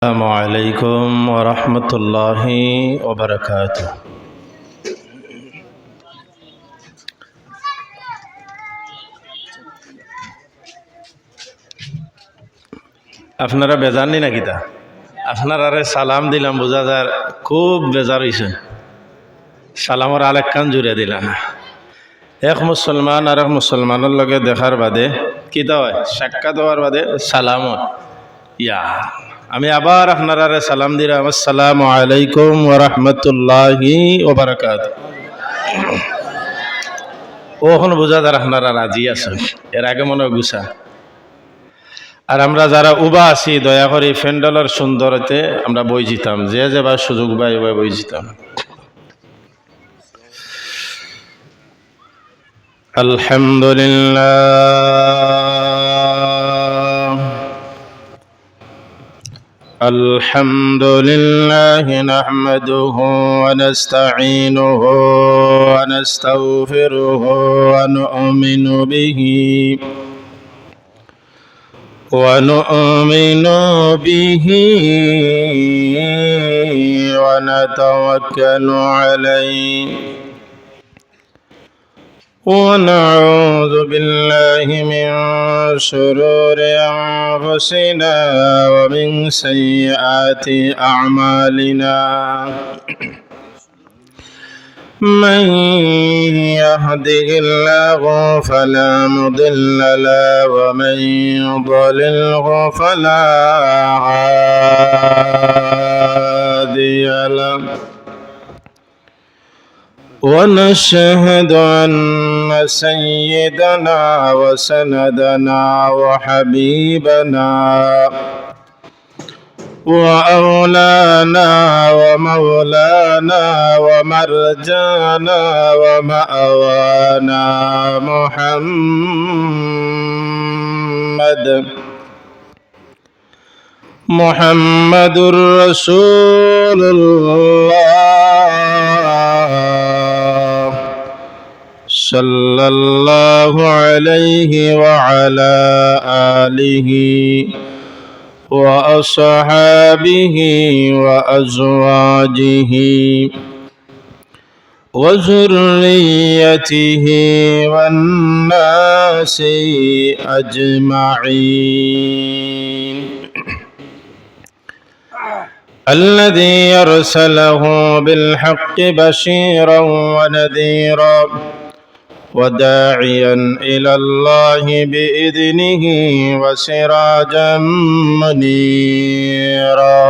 আসসালামু আলাইকুম ওয়া রাহমাতুল্লাহি ওয়া বারাকাতুহু। আপনারা বেজার নি নাকি তা? আপনারা সালাম দিলাম, বোঝা যায় খুব বেজার হইছে। সালামর আরেক কান জুড়ে দিলাম। এক মুসলমান আর এক মুসলমানের লগে দেখার বাদে কিতা হয়, সাক্ষাৎ হওয়ার বাদে সালাম হয়। ইয়া আমি আবার আপনারা সালাম দিলাম, আসসালামু আলাইকুম ওয়া রাহমাতুল্লাহি ওয়া বারাকাতুহু। ওখানে বোঝা যায় আপনারা রাজি আছেন, এর আগে মনে হয় গুছা। আর আমরা যারা উবা আছি, দয়া করে ফ্যান্ডলের সুন্দরতে আমরা বই যেতাম, যে যেবার সুযোগ পাই এবার বই যেতাম। আলহামদুলিল্লাহ আলহামদুলিল্লাহ নাহমাদুহু ওয়া নাস্তাঈনুহু ওয়া নাস্তাগফিরুহু ওয়া নু'মিনু বিহি ونؤمن به ونتوكل عليه ونعوذ بالله من شرور أنفسنا ومن سيئات أعمالنا من يهده الله فلا مضل له ومن يضلله فلا هادي له ونشهد أن سيدنا وسندنا وحبيبنا وأولانا ومولانا ومرجانا ومأوانا محمد رسول الله صلى الله عليه وعلى آله وأصحابه وأزواجه وذريته والناس أجمعين الذي أرسله بالحق بشيرا ونذيرا وداعيا إلى الله بإذنه وسراجا منيرا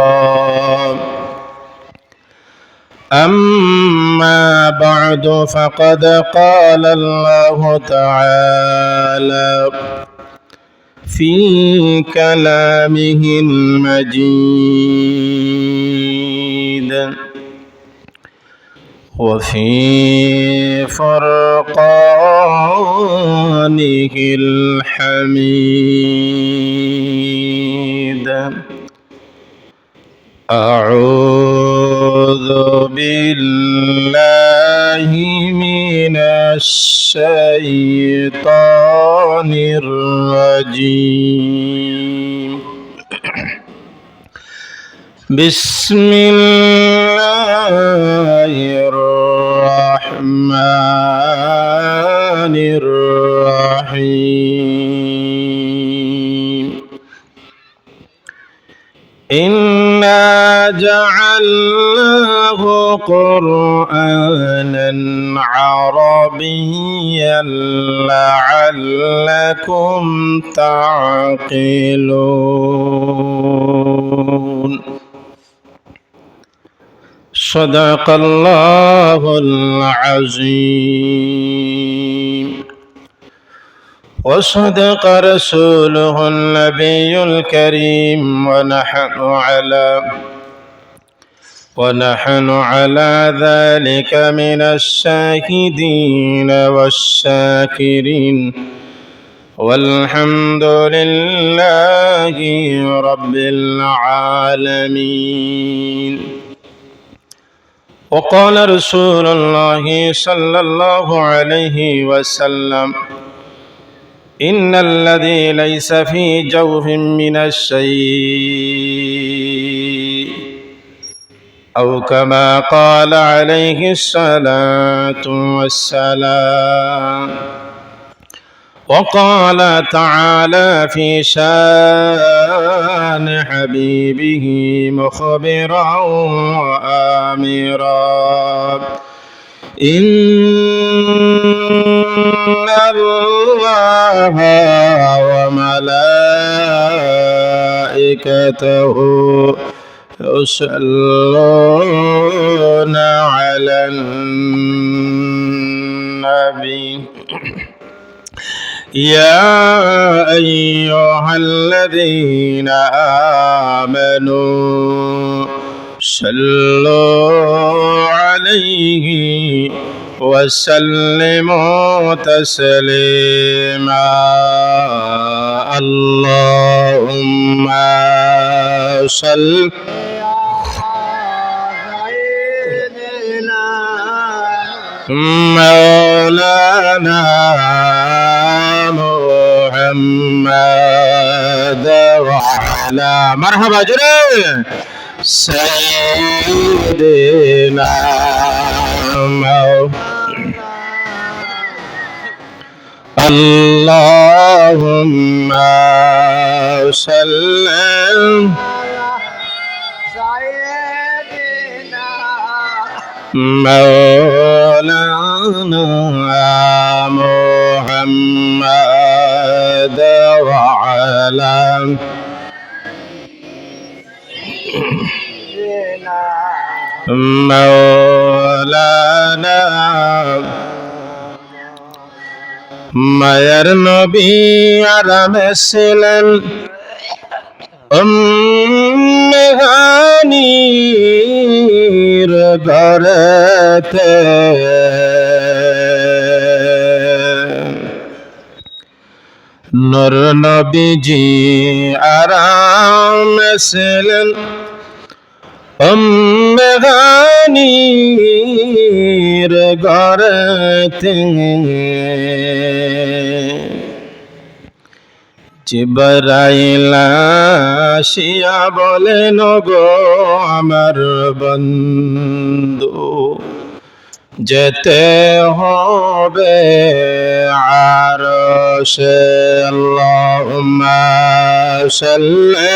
أما بعد فقد قال الله تعالى في كلامه المجيد وفي فرقانه الحميد أعوذ بالله من الشيطان الرجيم بسم الله الرحمن الرحيم إنا جعلناه قرآنا عربيا لعلكم تعقلون صدق الله العظيم وصدق رسوله النبي الكريم ونحن على ذلك من الشاهدين والشاكرين والحمد لله رب العالمين. وقال رسول الله صلى الله عليه وسلم إن الذي ليس في جوف من الشيء أو كما قال عليه الصلاة والسلام. وقال تعالى في شان حبيبه مخبرا وآمرا: إن الله وملائكته يصلون على النبي يا أيها الذين آمنوا صلوا عليه وسلموا تسليما. اللهم صل مولانا محمد وعلى مرحبا جري سيدنا اللهم صل مولانا محمد وعلى مولانا মায়ের নবী আরামে ছিলেন মেঘানির ঘরেতে নূর নবীজি আরামে ছিলেন মেঘানির ঘরেতে জিবরাইল আসিয়া বলেন গো আমার বন্ধু যেতে হবে আরশে আল্লাহুম্মা সাল্লি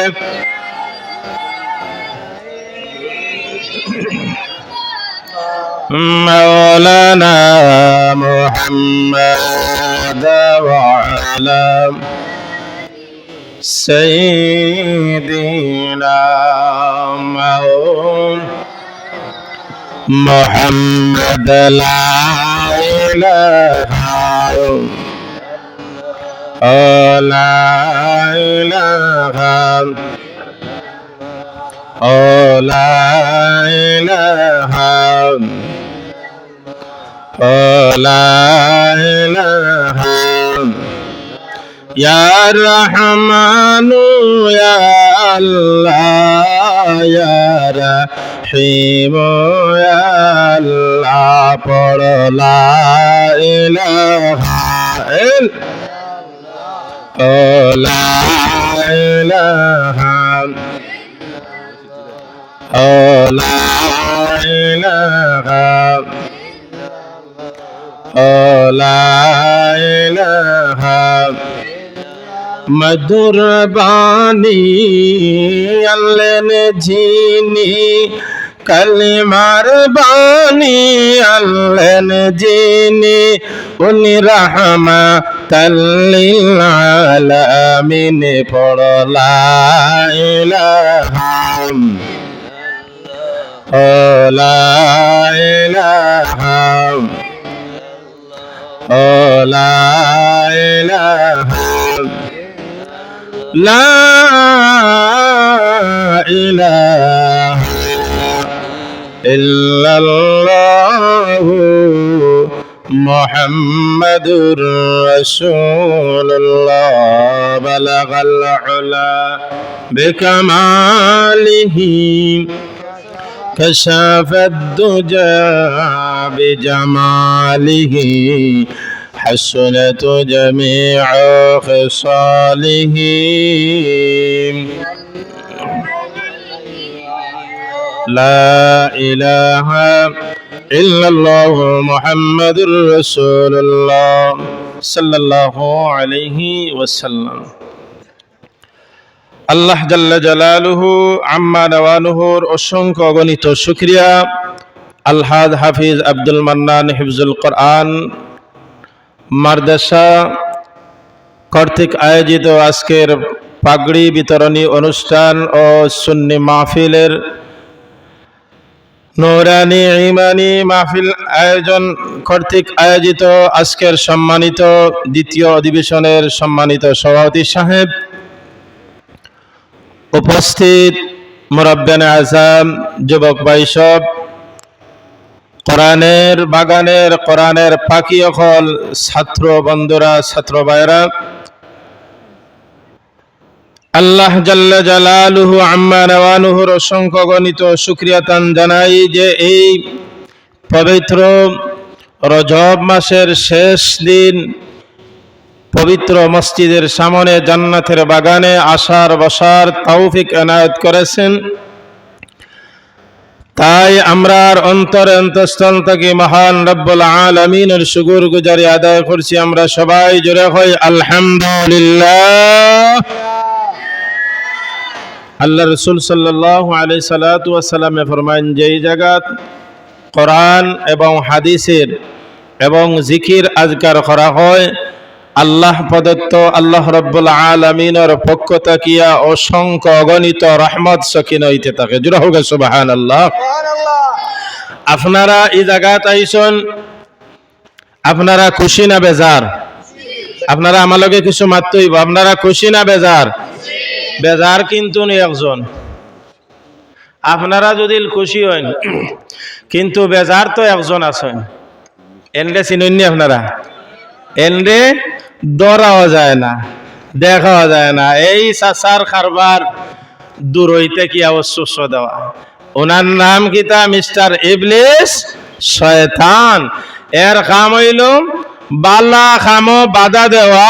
مولانا محمد وعلى سيدنا محمد لا إله لا إله لا إله لا إله يا رحمن يا الله يا رحيم يا الله پر لا إله إلا لا إله لا إله لا إله मधुर बानी अल्लाह जीनी कलिमार बानी अल्लाह जीनी उन्हीं रहमतल लिल आलमीन पढ़ ला इलाहा ला इलाहा ला इलाहा لا إله إلا الله محمد رسول الله بلغ العلا بكماله كشف الدجى بجماله حسنت جميع خصاله লা ইলাহা ইল্লাল্লাহু মুহাম্মাদুর রাসূলুল্লাহ সাল্লাল্লাহু আলাইহি ওয়াসাল্লাম। আল্লাহ জাল্লা জালালুহু আম্মা নওয়ানুহুর অসংখ্য অগণিত শুকরিয়া। আলহাজ হাফিজ আব্দুল মান্নান হিফজুল কোরআন মাদ্রাসা কর্তৃক আয়োজিত আজকের পাগড়ি বিতরণী অনুষ্ঠান ও সুন্নি মাহফিলের নূরানী ঈমানী মাহফিল আয়োজন কর্তৃক আয়োজিত আজকের সম্মানিত দ্বিতীয় অধিবেশনের সম্মানিত সভাপতি সাহেব, উপস্থিত মুরব্বিয়ানে আযম, যুবক ভাই সব, কোরআনের বাগানের কোরআনের পাখি অকল ছাত্র বন্ধুরা, ছাত্র ভাইরা, আল্লাহ জাল্লা জালালুহু আম্মা নওয়ানুহুর অসংখ্য গণিত শুকরিয়াতান জানাই যে এই পবিত্র রজব মাসের শেষ দিন পবিত্র মসজিদের সামনে জান্নাতের বাগানে আসার বসার তৌফিক এনায়েত করেছেন। তাই আমরা অন্তরে অন্তঃস্থল থেকে মহান রব্বুল আলামিনের শুকর গুজারি আদায় করছি। আমরা সবাই জোরে হই আলহামদুলিল্লাহ। আল্লাহ রাসূল সাল্লাল্লাহু আলাইহি সাল্লাতু ওয়াস সালামে ফরমান, যেই জায়গাত কোরআন এবং হাদিসের এবং জিকির আজকার করা হয়, আল্লাহ প্রদত্ত আল্লাহ রব্বুল আলামিনের পক্ষ থাকিয়া অসংখ্য অগণিত রহমত সকিনা হইতে থাকে। জোরে হোক সুবহানাল্লাহ। আপনারা এই জায়গাত আইসন, আপনারা খুশি না বেজার? আপনারা আমার লগে কিছু মারতে হইব। আপনারা খুশি না বেজার? বেজার কিন্তু একজন। আপনারা যদি খুশি হন কিন্তু বেজার তো একজন আছেন। এনরে চিনেননি আপনারা? এনরে ধরাও যায় না, দেখাও যায় না। এই চাচার কারবার দূর হইতে কি অবশ্য দেওয়া। ওনার নাম কিতা? মিস্টার ইবলিস, শয়তান। এর কাম হইল বালা খামো বাধা দেওয়া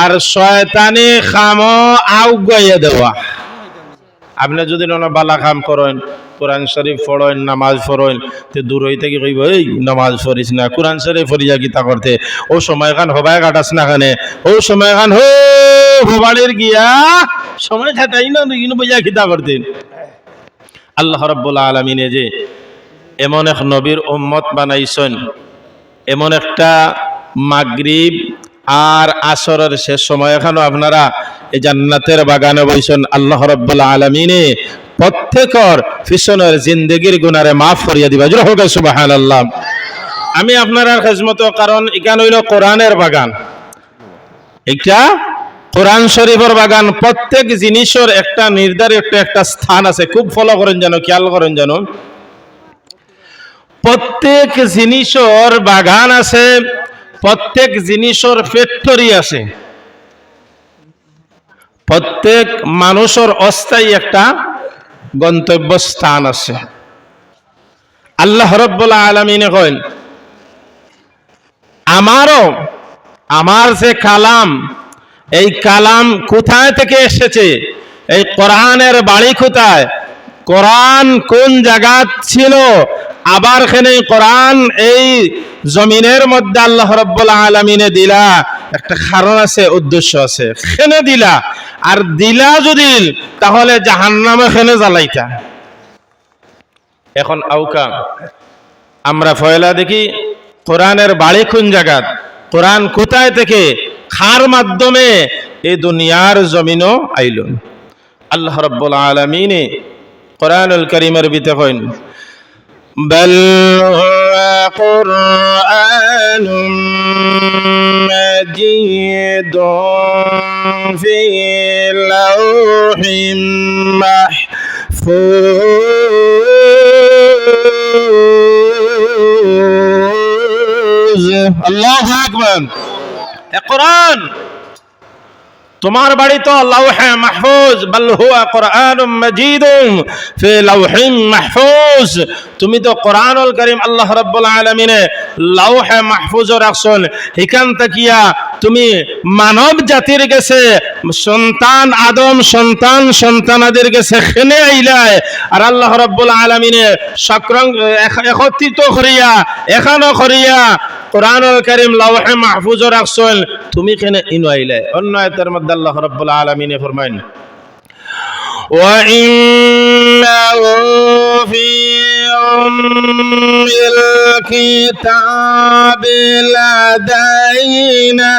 আর শয়তানি খামো আউগাইয়া দেওয়া। আপনি যদি বালা কাম করেন, কোরআন শরীফ পড়েন, নামাজ পড়েন, তো দূর হইতে কি কইব এই নামাজ পড়িস না, কোরআন শরীফ পড়িয়া গীতা করতে, ও সময় খান হবাই কাটাস না খানে, ও সময় খান হো হবাড়ির গিয়া সময় খাটাই না বইয়া গীতা করতেন। আল্লাহ রাব্বুল আলামিনে যে এমন এক নবীর উম্মত বানাইছেন, এমন একটা মাগরিব আর আসরের শেষ সময় এখানে আপনারা এই জান্নাতের বাগানে বইছেন। আল্লাহ রাব্বুল আলামিনে প্রত্যেকের পিছনের জিন্দেগির গুনারে মাফ করিয়া দিবা। জোরে হোক সুবহানাল্লাহ। আমি আপনারা খেজমত, কারণ এখানে হইল কোরআনের বাগান, এটা কোরআন শরীফের বাগান। প্রত্যেক জিনিসের একটা নির্ধারিত একটা স্থান আছে। খুব ফলো করেন যেন, খেয়াল করেন যেন, প্রত্যেক জিনিসের বাগান আছে, প্রত্যেক জিনিসের ফ্যাক্টরি আছে, প্রত্যেক মানুষের অস্থায়ী একটা গন্তব্য স্থান আছে। আল্লাহ রাব্বুল আলামিনে কইন, আমার যে কালাম, এই কালাম কোথায় থেকে এসেছে? এই কোরআনের বাড়ি কোথায়? কোরআন কোন জায়গা ছিল? আবার এখানে কোরআন এই জমিনের মধ্যে আল্লাহ রাব্বুল আলামিনে দিলা, একটা কারণ আছে, উদ্দেশ্য আছে। এখানে দিলা, আর দিলা যদি তাহলে জাহান্নামে এখানে জ্বালাইতা। এখন আউকা আমরা ফয়লা দেখি কোরআনের বাড়ি কোন জায়গা, কোরআন কোথায় থেকে খার মাধ্যমে এই দুনিয়ার জমিনও আইল। আল্লাহ রাব্বুল আলামিনে কোরআনুল কারীমের ভিতরে কইন, বাল হুয়া কুরআনুম মাজিদুন ফি লাওহিম মাহফুজ। আল্লাহু আকবার। এ কোরআন তোমার বাড়ি তো লাওহে মাহফুজ, বাল হুয়া কুরআনুম মাজিদুন ফি লাওহিম মাহফুজ। তুমি তো কোরআনুল কারীম আল্লাহ রাব্বুল আলামিনে লাউহে মাহফুজ রাখছেন এখান তাকিয়া তুমি মানব জাতির কাছে সন্তান আদম সন্তান সন্তানাদের কাছে খেনে আইলাই আর আল্লাহ রাব্বুল আলামিনে একত্রিত করিয়া এখানো করিয়া কোরআনুল কারীম লাউহে মাহফুজ রাখছেন তুমি কেনে ইনো আইলাই অন্য আয়াতের মধ্যে আল্লাহ রাব্বুল আলামিনে ফরমায়েন وَإِنَّهُ فِي أُمِّ الْكِتَابِ لَدَيْنَا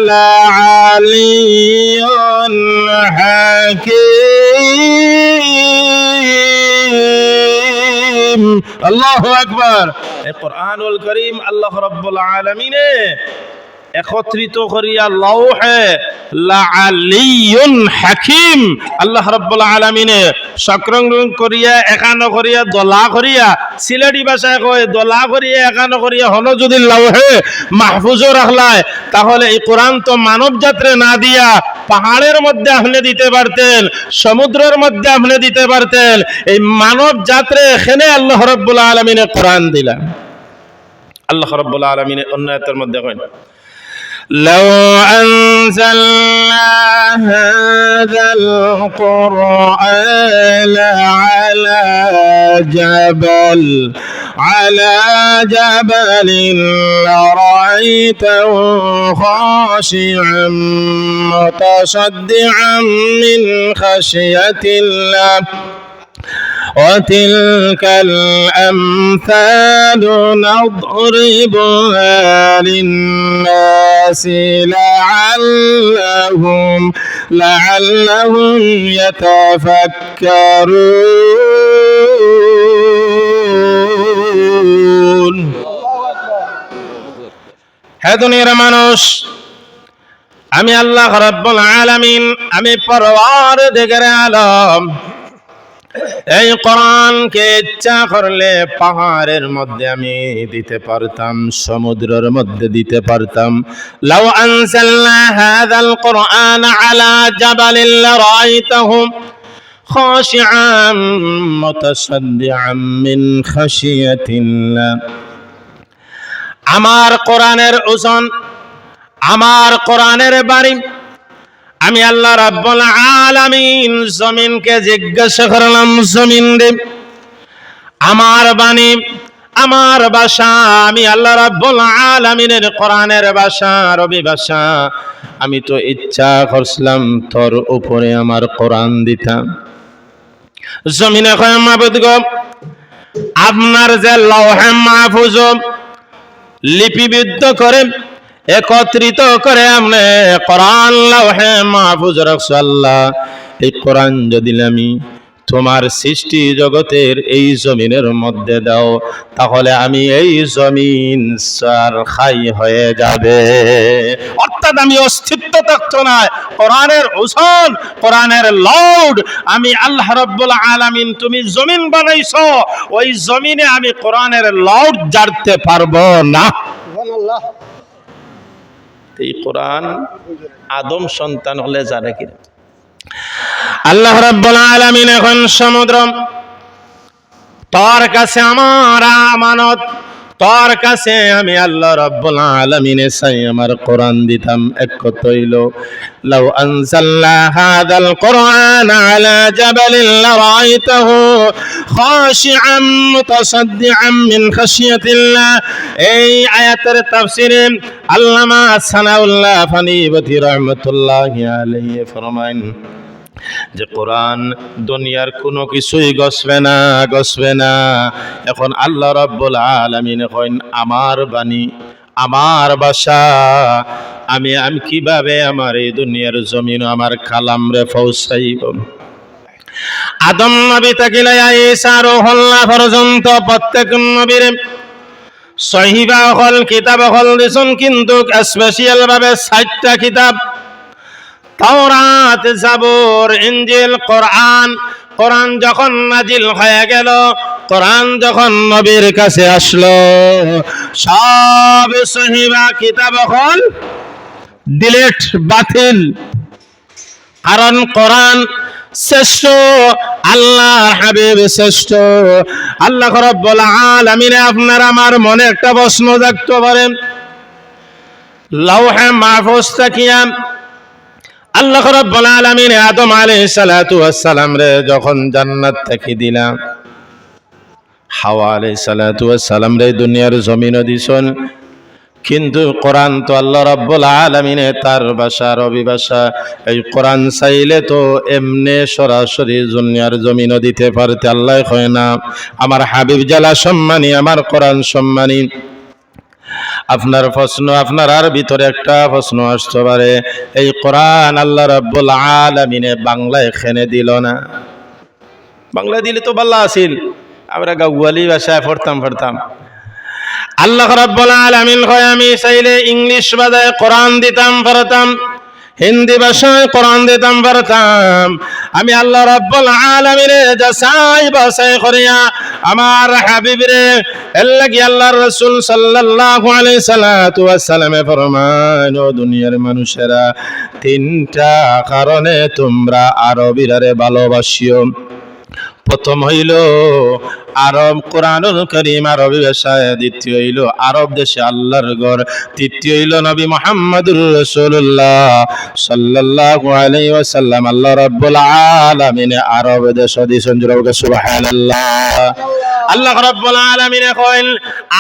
لَعَلِيٌّ حَكِيمٌ আল্লাহু আকবার এই কোরআনুল কারীম আল্লাহ রাব্বুল আলামিনে একত্রিত করিয়া লাউহে লাআলিয়ুন হাকিম আল্লাহ রাব্বুল আলামিনে সংরক্ষণ করিয়া একানো করিয়া দলা করিয়া সিলেটি ভাষায় কয় দলা করিয়া একানো করিয়া হলো যদি লাউহে মাহফুজ রাখলায় তাহলে এই কোরআন তো মানব জাত্রে না দিয়া পাহাড়ের মধ্যে আপনি দিতে পারতেন সমুদ্রের মধ্যে আপনি দিতে পারতেন এই মানব জাত্রে এখানে আল্লাহ রাব্বুল আলামিনে কোরআন দিলেন আল্লাহ রাব্বুল আলামিনে অন্য আয়াতের মধ্যে কয় لو أنزلنا هذا القرآن على جبل لرأيته خاشعا متصدعا من خشية الله وتلك الأمثال نضربها للناس لعلهم يتفكرون হে দুনিয়ার মানুষ আমি আল্লাহ রাব্বুল আলামিন আমি পরওয়ারদিগার আলম এই কোরআনকে ইচ্ছা করলে পাহাড়ের মধ্যে আমি দিতে পারতাম সমুদ্রের মধ্যে দিতে পারতাম লাউ আনজালনা হাযাল কোরআন আলা জাবালিন লারাইতাহু খাশিআম মুতাসাদ্দিআম মিন খাশিয়াতিল্লাহ আমার কোরআনের ওজন আমার কোরআনের বাণী আমি আল্লাহ রাব্বুল আলামিন জমিনকে জিজ্ঞাসা করলাম জমিন রে আমার বাণী আমার ভাষা আমি আল্লাহ রাব্বুল আলামিনের কোরআনের ভাষা আরবি ভাষা আমি তো ইচ্ছা করছিলাম তোর উপরে আমার কোরআন দিতাম জমিনে কয় মাবুদ গো আপনার যে লৌহে মাহফুজ লিপিবদ্ধ করে একত্রিত করে আমনে কোরআন লাউহে মাহফুজ রাখছো আল্লাহ এই কোরআন যদি আমি তোমার সৃষ্টি জগতের এই জমিনের মধ্যে দাও তাহলে আমি এই জমিন সার খাই হয়ে যাবে অর্থাৎ আমি অস্তিত্ব থাকতো না কোরআনের ওজন কোরআনের লাউড আমি আল্লাহ রাব্বুল আলামিন তুমি জমিন বানাইছো ওই জমিনে আমি কোরআনের লাউড জানতে পারবো না সুবহানাল্লাহ এই কোরআন আদম সন্তান হলে জানে কি আল্লাহ রাব্বুল আলামিন এখন সমুদ্র তোর কাছে আমার আমানত তোর কাছে আমি আল্লাহ রাব্বুল আলামিন চাই আমার কোরআন দিতাম এক কথা হইল লাউ আনজালনা হাযাল কোরআন আলা জাবালিন লারাইতাহু খাশিআম মুতাসাদ্দিআম মিন খাশিয়াতিল্লাহ এই আয়াতের তাফসীরে আল্লামা সানাউল্লাহ ফানিবতি রাহমাতুল্লাহি আলাইহি ফরমায়েন যে কোরআন দুনিয়ার কোনো কিছুই গছবে না এখন আল্লাহ রাব্বুল আলামিন কইন আমার বাণী আমার ভাষা আমি কিভাবে আমার এই দুনিয়ার জমিন আমার কালাম রে পৌঁছাইব আদম নবী থেকে ঈসা রুহুল্লাহ পর্যন্ত প্রত্যেক নবীর সহিবা হল কিতাব হল দিছেন কিন্তু স্পেশাল ভাবে 60টা কিতাব তাওরাত জাবুর ইনজিল কোরআন কোরআন যখন নাজিল হয়ে গেল কোরআন যখন নবীর কাছে আসলো সব সহিবা কিতাব হল ডিলিট বাতিল কারণ কোরআন শ্রেষ্ঠ, আল্লাহর হাবিব শ্রেষ্ঠ। আল্লাহ রাব্বুল আলামিন, আপনার আমার মনে একটা প্রশ্ন জাগতে পারেন, লাওহে মাহফুজ তাকিয়া আল্লাহ রাব্বুল আলামিন আদম আলাইহিস সালাতু ওয়াস সালাম রে যখন জান্নাত থেকে দিলাম, হাওয়া আলাইহিস সালাতু ওয়াস সালাম রে দুনিয়ার জমিনে দিছেন, কিন্তু কোরআন তো আল্লাহ রাব্বুল আলামিনে তার ভাষা আরবি ভাষা, এই কোরআন চাইলে তো এমনি সরাসরি দুনিয়ার জমিনে দিতে পারতে। আল্লাহ কয় না, আমার হাবিব জালা সম্মানী, আমার কোরআন সম্মানী। আপনার প্রশ্ন, আপনার আর ভিতরে একটা প্রশ্ন আসতে পারে, এই কোরআন আল্লাহ রাব্বুল আলামিনে বাংলায় এখানে দিল না? বাংলা দিলে তো ভালো আছিল, আমরা গাওয়ালি ভাষায় পড়তাম। আল্লাহ রাব্বুল আলামিন কয়, আমি চাইলে ইংলিশ ভাষায় কোরআন দিতাম পারতাম, হিন্দি ভাষায় কোরআন দিতাম পারতাম। আমি আল্লাহ রাব্বুল আলামিনে যাচাই বাছাই করিয়া আমার হাবিবরে এর লাগি আল্লাহর রাসূল সাল্লাল্লাহু আলাইহি সাল্লাতু ওয়াস সালামে ফরমান, ও দুনিয়ার মানুষেরা, তিনটা কারণে তোমরা আরবিরারে ভালোবাসিও। প্রথম হইল আরব কোরআনুল কারীম আরবি ভাষায়, দ্বিতীয় হইল আরব দেশে আল্লাহর ঘর, তৃতীয় হইল নবী মুহাম্মদুর রাসূলুল্লাহ সাল্লাল্লাহু আলাইহি ওয়াসাল্লাম আল্লাহ রাব্বুল আলামিন আরব দেশ দিয়েছেন। জোরে সুবহানাল্লাহ। আল্লাহ রাব্বুল আলামিন কইল,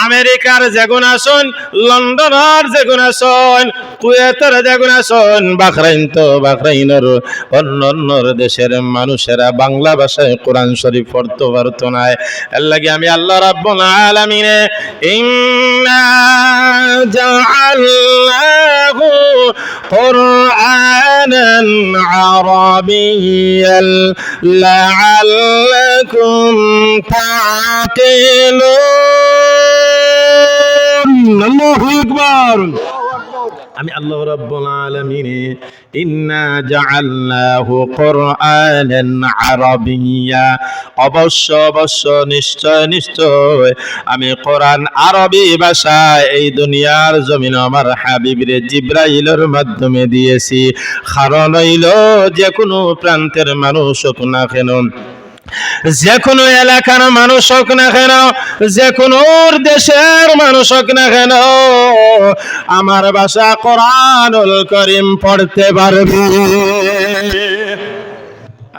আমেরিকার যেগুন আছেন, লন্ডনের যেগুন আছেন, কুয়েতের যেগুন আছেন, বাহরাইনের অন্য দেশের মানুষেরা বাংলা ভাষায় কোরআন শরীফ পড়তে পারত না। এর লাগি আমি আল্লাহ রাব্বুল আলামিন ইন্না জাআলনাহু কুরআনান আরাবিয়্যান লাআল্লাকুম তাকিলুন। আল্লাহু আকবার। আমি আল্লাহ রাব্বুল আলামিন ইন্না জাআলনাহু কুরআনান আরাবিয়্যা, অবশ্য নিশ্চয় আমি কোরআন আরবি ভাষায় এই দুনিয়ার জমিন আমার হাবিবরে জিবরাইলের মাধ্যমে দিয়েছি। কারণ হইল, যে কোনো প্রান্তের মানুষ হোক না কেন, যে কোনো এলাকার মানুষ হোক না কেন, যে কোনো দেশের মানুষ হোক না কেন, আমার ভাষা কোরআনুল কারীম পড়তে পারবে।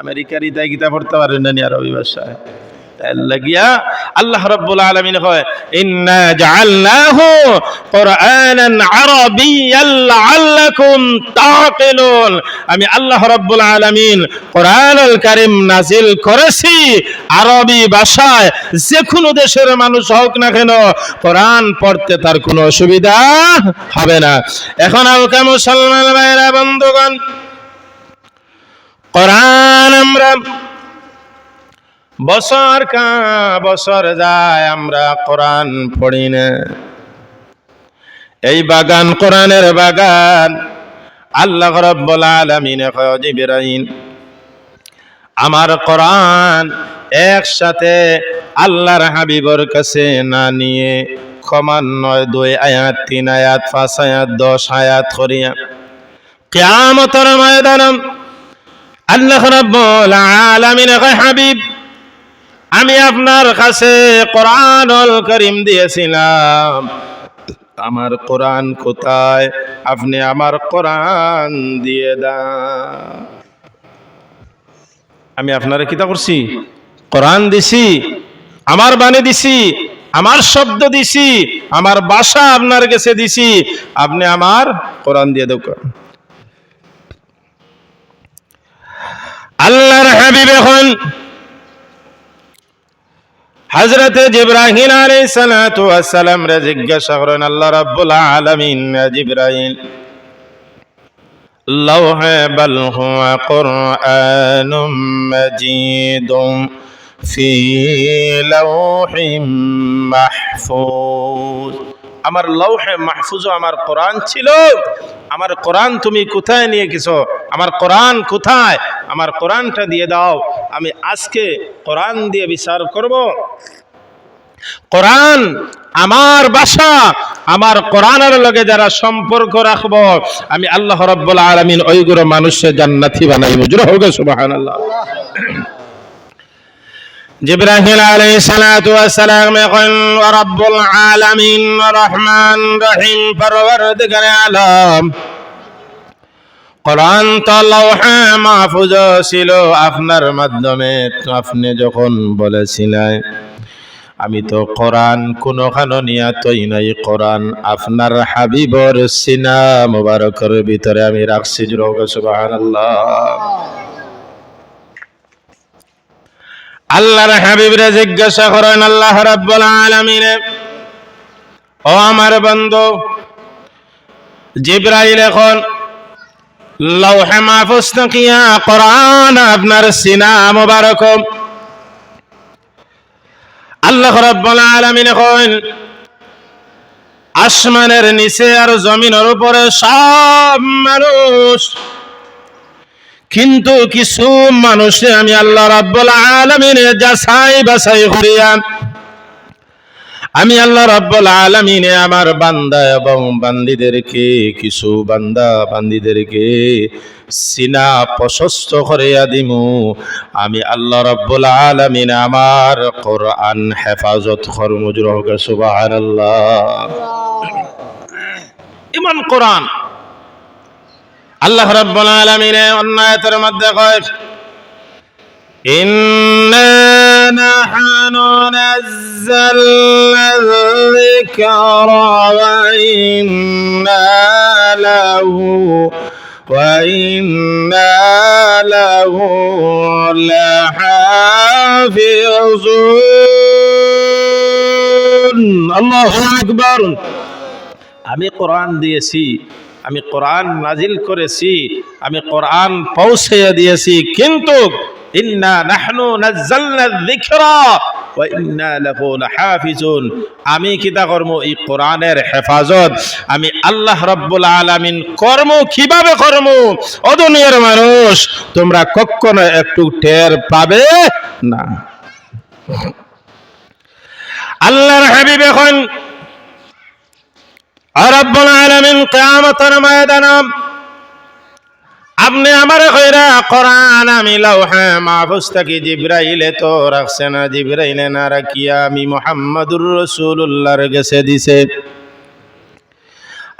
আমেরিকার ইতা গীতা পড়তে পারবেন না আরবি ভাষায়। লাগিয়া আল্লাহ রাব্বুল আলামিন কয়, ইন্না জাআলনাহু কুরআনান আরাবিয়্যান লাআল্লাকুম তাকিলুন। আমি আল্লাহ রাব্বুল আলামিন কোরআনুল কারীম নাজিল করেছি আরবি ভাষায়, যে কোনো দেশের মানুষ হোক না কেন কোরআন পড়তে তার কোনো অসুবিধা হবে না। এখন আলকা মুসলমান ভাইরা বন্ধুগণ, কোরআন আমরা বছর যায় আমরা কোরআন পড়ি না। এই বাগান কোরআনের বাগান। আল্লাহ রাব্বুল আলামিন কয়, জিবরাইল, আমার কোরআন একসাথে আল্লাহর হাবিবের কাছে না নিয়ে ক্রমান্বয়ে 2 আয়াত, 3 আয়াত, 5 আয়াত, 10 আয়াত করিয়া কিয়ামতের ময়দানে আল্লাহ রাব্বুল আলামিন কয়, হাবিব, আমি আপনার কাছে কোরআনুল কারীম দিয়েছিলাম, আমার কোরআন কোথায়? আপনি আমার কোরআন দিয়ে দাও। আমি আপনারে কিতা করছি? কোরআন দিছি, আমার বাণী দিছি, আমার শব্দ দিছি, আমার ভাষা আপনার কাছে দিছি, আপনি আমার কোরআন দিয়ে দাও। আল্লাহর হাবিব এখন হযরতে জিবরাইল আলাইহিস সালাতু ওয়াস সালাম রে জিজ্ঞাসা করেন, আল্লাহ রাব্বুল আলামিন, জিবরাইল, লাওহে বাল হুয়া কুরআনুম মাজিদুম ফি লাওহিম মাহফুজ। আমার লৌহে মাহফুজও আমার কোরআন ছিল। আমার কোরআন তুমি কোথায় নিয়ে গেছো? আমার কোরআন কোথায়? আমার কোরআনটা দিয়ে দাও, আমি আজকে কোরআন দিয়ে বিচার করব। কোরআন আমার বাসা, আমার কোরআনের লগে যারা সম্পর্ক রাখব আমি আল্লাহ রাব্বুল আলামিন ওইগুলো মানুষের জান্নাতি বানাইব। জোরে হোক সুবহানাল্লাহ। জিবরাইল আলাইহিস সালাতু ওয়াস সালাম এখন ওয়া রাব্বুল আলামিন রহমান রহিম পরওয়ারদিগার আলম, কোরআন তো লৌহে মাহফুজ ছিল আপনার মাধ্যমে। আপনি যখন বলেছিলেন আমি তো কোরআন কোনখানো নিয়াতই নাই, কোরআন আপনার হাবিবর সিনা মুবারকের ভিতরে আমি রাখছি। সুবহানাল্লাহ। আল্লাহর হাবিবরে জিজ্ঞাসা করেন আল্লাহ রাব্বুল আলামিন, ও আমার বন্ধু জিবরাইল এখন লৌহে মাহফুজ তাকিয়া কোরআন আপনার সিনা মুবারক, আল্লাহ রাব্বুল আলামিন কইন আসমানের নিচে আর জমিনের উপরে সব মানুষ, কিন্তু কিছু মানুষে আমি আল্লাহ রাব্বুল আলামিন যাচাই বাছাই করিয়া আমি আল্লাহ রাব্বুল আলামিন আমার বান্দা এবং বান্দীদেরকে, কিছু বান্দা বান্দীদেরকে সিনা প্রশস্ত করিয়া দিমু। আমি আল্লাহ রাব্বুল আলামিন আমার কোরআন হেফাজত করমু। সুবহানাল্লাহ। ইমান কোরআন আল্লাহ রাব্বুল আলামিন অন্য আয়াতের মধ্যে কয় ইন্না নাহনু নাযালনা যিকরা ওয়া ইন্না লাহু লাহাফিজুন। আল্লাহু আকবার। আমি কোরআন দিয়েছি, আমি কোরআন নাজিল করেছি, আমি কোরআন পৌঁছে দিয়েছি, কিন্তু ইন্না নাহনু নাযালনা যিকরা ওয়া ইন্না লাহু লাহাফিজুন, আমি কিতা করব এই কোরআনের হেফাজত আমি আল্লাহ রাব্বুল আলামিন করব। কিভাবে করব ও দুনিয়ার মানুষ, তোমরা কখনো একটু টের পাবে না। আল্লাহর হাবিব এখন রব্বুল আলামিন কিয়ামতের ময়দানে আপনি আমার কইরা কোরআন আমি লৌহে মাহফুজ থেকে জিবরাইলে তো রাখছে না, জিবরাইলে না রাখিয়া আমি মুহাম্মাদুর রাসূলুল্লাহর কাছে দিছে।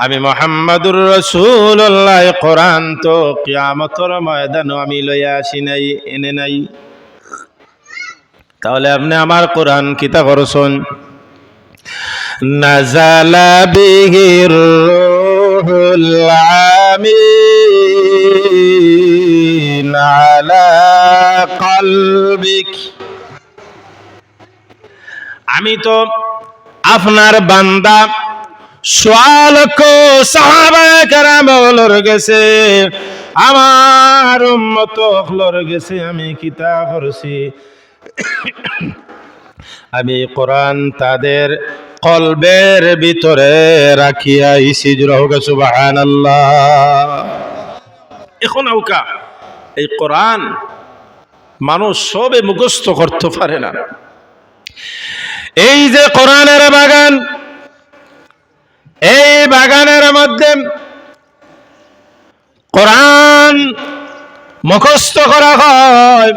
আমি মুহাম্মাদুর রাসূলুল্লাহ কোরআন তো কিয়ামতের ময়দানে আমি লইয়া আসি নাই, এনে নাই। তাহলে আপনি আমার কোরআন কিতা করছেন? নাযালা বিহির রূহুল আমিন আলা কলবিক, আমি তো আপনার বান্দা সোয়ালক সাহাবায়ে কেরামর গেছে, আমার উম্মত হলর গেছে আমি কিতা করছি, আমি কোরআন তাদের কলবের ভিতরে রাখিয়া আইছি। সুবহানাল্লাহ। এখন আউকা এই কোরআন মানুষ সবে মুখস্থ করতে পারে না। এই যে কোরআনের বাগান, এই বাগানের মধ্যে কোরআন মুখস্থ করা হয়।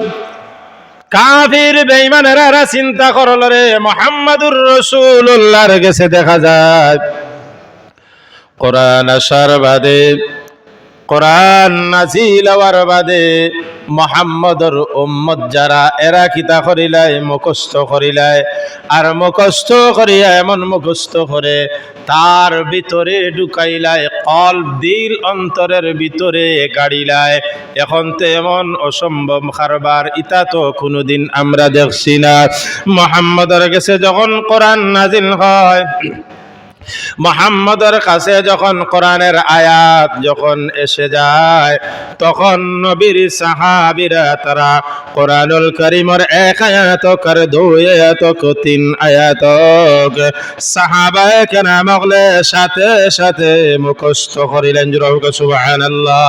কাফির বেঈমানেরা চিন্তা করল রে মুহাম্মাদুর রাসূলুল্লাহর কাছে দেখা যায় কোরআন আসার বাদে, কোরআন নাজিল হওয়ার বাদে মুহাম্মদর উম্মত যারা এরা কিতা করিলায় মুখস্থ করিলায়, আর মুখস্থ করিয়া এমন মুখস্থ করে তার ভিতরে ঢুকাইলায়, কলব দিল অন্তরের ভিতরে গাড়িলায়। এখন তো এমন অসম্ভব কারবার, ইতা তো কোনোদিন আমরা দেখছি না। মুহাম্মদের কাছে যখন কোরআন নাজিল হয়, মুহাম্মদের কাছে যখন কোরআনের আয়াত যখন এসে যায়, তখন নবীর সাহাবীরা তারা কোরআনুল কারীমের এক আয়াত কর, দুই আয়াত কর, তিন আয়াত সাহাবায়ে কেরামগলে সাথে সাথে মুখস্থ করিলেন। সুবহানাল্লাহ।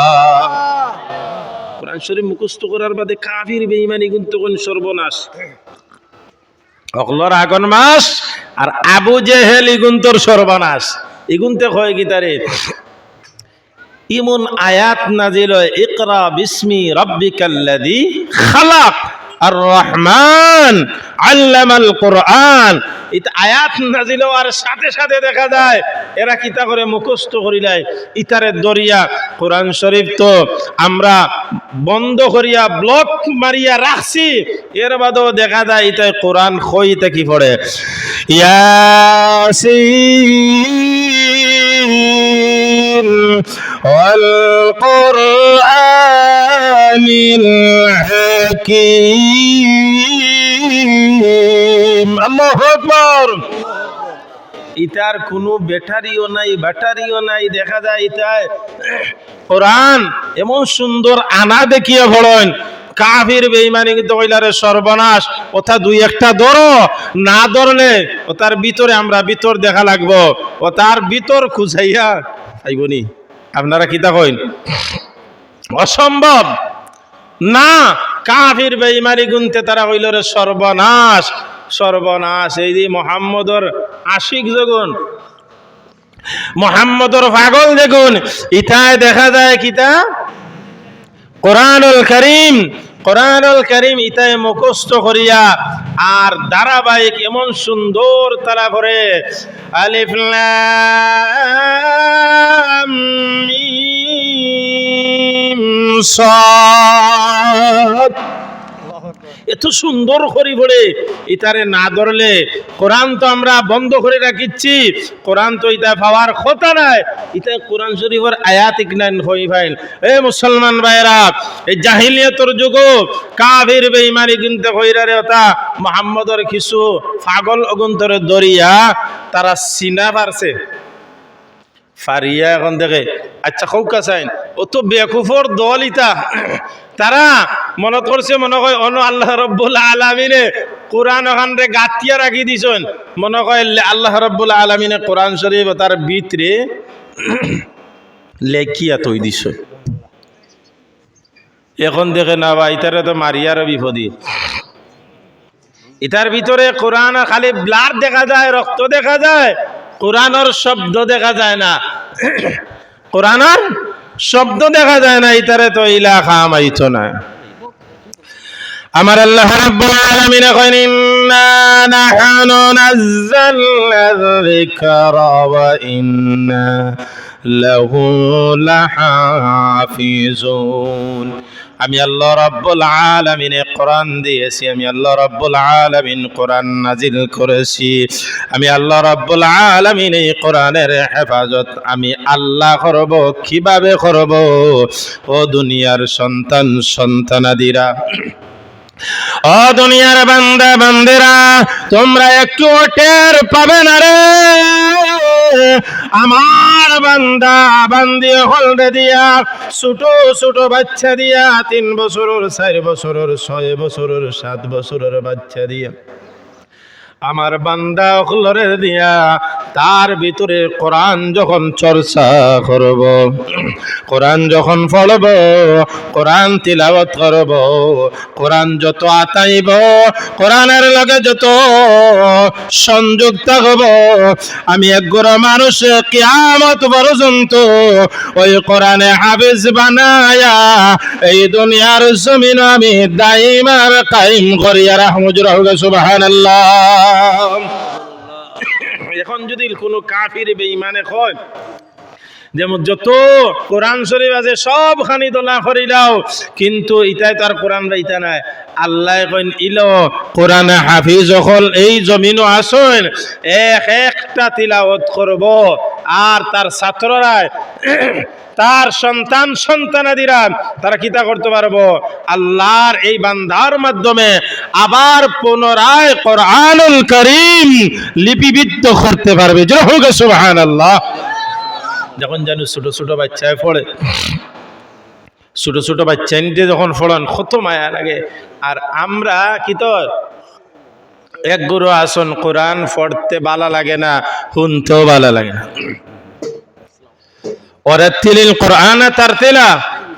কোরআন শরীফ মুখস্থ করার বাদে কাফির বেঈমানি কিন্তু কোন সর্বনাশ। অকলর আগন মাস আর আবু জেহেল ইগুন তোর সর্বনাশ। ইগুনতে কয় কি তারে ইমন আয়াত নাজিল হয়, ইকরা বিসমি রাব্বিকাল্লাযী খালাক আর রহমান আল্লামাল কোরআন। এটা আয়াত নাজিল আর সাথে সাথে দেখা যায় এরা কিতা করে মুখস্থ করিলাই ইতারে দরিয়া। কোরআন শরীফ তো আমরা বন্ধ করিয়া ব্লক মারিয়া রাখছি, এর বাদেও দেখা যায় ইতাই কোরআন খইতে কি পড়ে ইয়াসিন ওয়াল কুরআনিল হাকীম। আল্লাহু আকবার। ইতার কোনো ব্যাটারিও নাই, ব্যাটারিও নাই, দেখা যায় ইতায় কোরআন এমন সুন্দর আনা দেখিয়ে পড়েন। কাফির বেঈমানি কিন্তু কইলারে সর্বনাশ, ওটা দুই একটা ধরো, না ধরলে ও তার ভিতরে আমরা ভিতর দেখা লাগবো, ও তার ভিতর খুঁজাইয়া আইবনি। আপনারা কিতা কইন? অসম্ভব না। কাফির বেঈমানি গুনতে তারা কইল রে সর্বনাশ, সর্বনাশ। এই যে মোহাম্মদর আশিক যখন, মোহাম্মদর পাগল দেখুন, ইথায় দেখা যায় কিতা কোরআনুল কারীম, কোরআনুল কারীম ইতায় মুখস্থ করিয়া আর ধারাবাহিক এমন সুন্দর তারা করে আলিফ লাম মিম সাদ, এত সুন্দর করি পড়ে ইতারে না ধরলে। কোরআন তো আমরা বন্ধ করে রাখিচ্ছি, কোরআন তো ইতা পাওয়ার কথা নাই। ইতা কোরআন শরীফের আয়াত ইকনান হই ফাইল। এ মুসলমান ভাইরা, এই জাহিলিয়াতের যুগ কাফির বেঈমানি কিনতে কইরা রে ওটা মুহাম্মদর কিছু পাগল অগুন্তরে দরিয়া তারা সিনা পারছে ফারিয়া। এখন দেখে আচ্ছা কৌকা চাইন ও তো বেকুফর দল ইতা, তারা মনে করছে মনে হয় অন্য আল্লাহ রব্বুল আলামিনে কোরআন ওখানে গাতিয়া রাখি দিছেন, মনে হয় আল্লাহ রব্বুল আলামিনে কোরআন শরীফ তার ভিতরে লেখিয়া তৈ দিছ। এখন দেখে না বা ইতারে তো মারিয়ারও বিপদী। ইতার ভিতরে কোরআন খালি ব্লাড দেখা যায়, রক্ত দেখা যায়, কোরআনের শব্দ দেখা যায় না, কোরআনের শব্দ দেখা যায় না। ইতারে তো ইলাকা মাইত না। আমার আল্লাহ রাব্বুল আলামিন কইন ইন্না নাহনু নাযালনা যিকরা ওয়া ইন্না লাহু লাহাফিজুন। আমি আল্লাহ রাব্বুল আলামিন কোরআন দিয়েছি, আমি আল্লাহ রাব্বুল আলামিন কোরআন নাজিল করেছি, আমি আল্লাহ রাব্বুল আলামিন এই কোরআনের হেফাজত আমি আল্লাহ করব। কিভাবে করব? ও দুনিয়ার সন্তান সন্তানাদিরা, ও দুনিয়ার বান্দা বান্দেরা, তোমরা একটু টের পাবে না রে আমার বান্দা বান্দি হলদে দিয়া, ছোট ছোট বাচ্চা দিয়া, 3 বছরের 4 বছরের 6 বছরের 7 বছরের বাচ্চা দিয়া আমার বান্দা হলরে দিয়া তার ভিতরে কোরআন যখন চর্চা করব, কোরআন যখন পড়ব, কোরআন তিলাওয়াত করব, কোরআন যত আতাইব, কোরআনের লগে যত সংযোগ থাকব, আমি একগোড়া মানুষ কিয়ামত পর্যন্ত ওই কোরআনে হাফেজ বানায়া এই দুনিয়ার জমিন আমি দাইমার কায়েম করিয়া রাখবো। সুবহানাল্লাহ। এখন যদি কোনো কাফির বেঈমানে কয় যেমন যত কোরআন শরীফ আছে সব খানি দোলা করিলাও, কিন্তু ইটাই তার কোরআন রাইতা নাই। আল্লাহ কইন ইলো কোরআনে হাফিজ হল এই জমিনও আসেন, একটা তিলাওয়াত করব আর তার ছাত্ররা তার সন্তান সন্তানাদিরা তারা কিতা করতে পারবো, আল্লাহর এই বান্দার মাধ্যমে আবার পুনরায় কোরআনুল কারীম লিপিবদ্ধ করতে পারবে। জয় হোক সুবহানাল্লাহ। যখন জানো ছোট ছোট বাচ্চায় পড়ে, ছোট ছোট বাচ্চা নিতে যখন পড়ান কত মায়া লাগে। আর আমরা কি তোর এক গুরু আসন কোরআন পড়তে ভালো লাগে না, শুনতেও ভালো লাগে না। ওরাতিলিল কোরআন তারতিলা,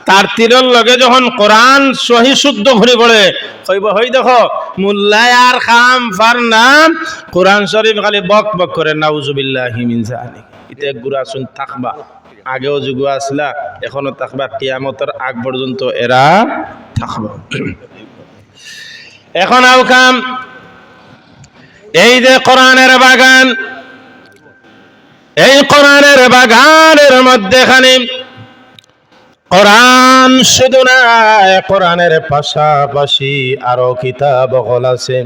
তার তিলর লগে যখন কোরআন সহি শুদ্ধ ঘুরে পড়ে হইব, হই দেখো মুল্লায় আর খাম ফারনাম কোরআন শরীফ খালি বক বক করে নাউজুবিল্লাহি মিন যালিক। এটা গুরাসুন থাকবা, আগেও যুগ আসলা, এখনো থাকবা, কিয়ামতের আগ পর্যন্ত এরা থাকবা। এখন আউকাম এই যে কোরআনের বাগান, এই কোরআনের বাগানের মধ্যেখানে কোরআন শুধু না, কোরআনের পাশাপাশি আরো কিতাব হল আছে।